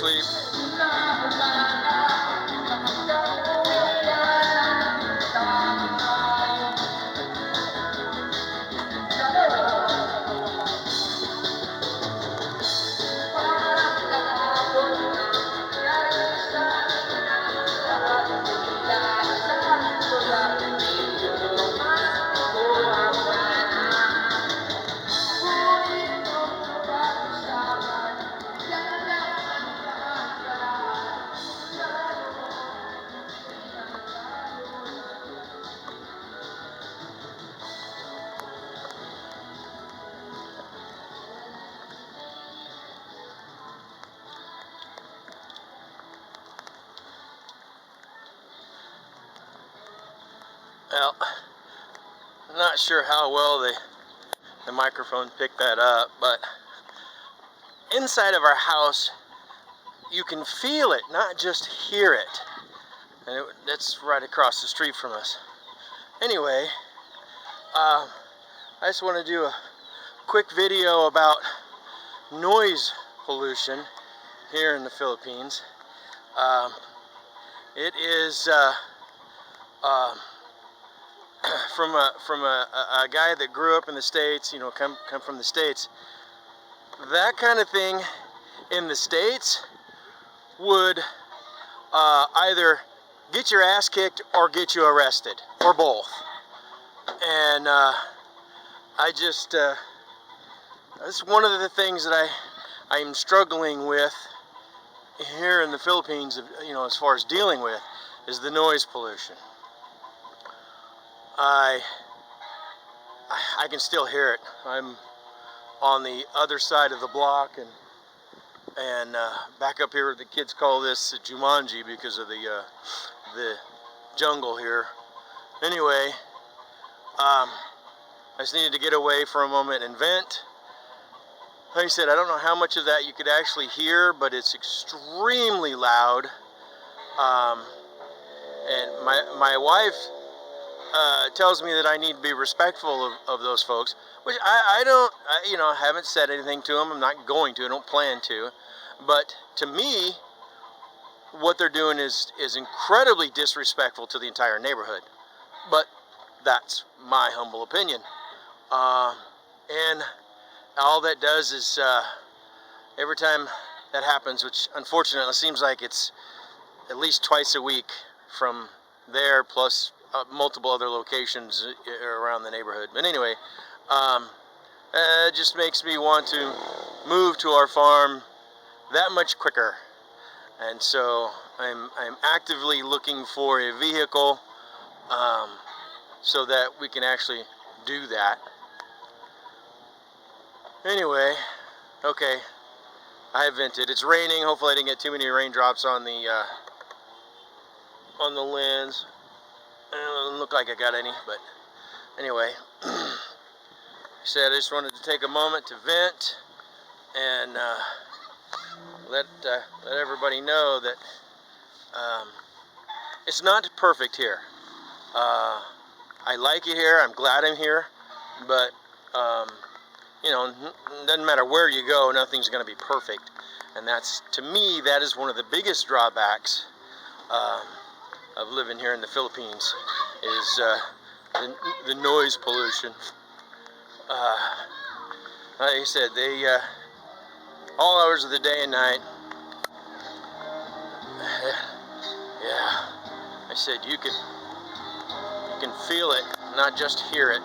sleep. Well, I'm not sure how well the microphone picked that up, but inside of our house, you can feel it, not just hear it. And that's right across the street from us. Anyway, I just want to do a quick video about noise pollution here in the Philippines. It is from a guy that grew up in the States, you know, come from the States. That kind of thing in the States would either get your ass kicked or get you arrested, or both. And I just that's one of the things that I am struggling with here in the Philippines, you know, as far as dealing with, is the noise pollution. I can still hear it. I'm on the other side of the block, and back up here, the kids call this Jumanji because of the jungle here. Anyway, I just needed to get away for a moment and vent. Like I said, I don't know how much of that you could actually hear, but it's extremely loud. And my wife tells me that I need to be respectful of those folks, which I don't, you know, I haven't said anything to them. I'm not going to, I don't plan to. But to me, what they're doing is incredibly disrespectful to the entire neighborhood. But that's my humble opinion. And all that does is, every time that happens, which unfortunately seems like it's at least twice a week from there, plus multiple other locations around the neighborhood. But anyway, it just makes me want to move to our farm that much quicker. And so I'm actively looking for a vehicle so that we can actually do that. Anyway, okay, I vented. It's raining. Hopefully I didn't get too many raindrops on the lens. It doesn't look like I got any, but anyway, I said I just wanted to take a moment to vent and let everybody know that it's not perfect here. I like it here. I'm glad I'm here, but you know, it doesn't matter where you go, nothing's going to be perfect. And that's, to me, that is one of the biggest drawbacks of living here in the Philippines, is the noise pollution. Like I said, they all hours of the day and night. Yeah, I said you can feel it, not just hear it.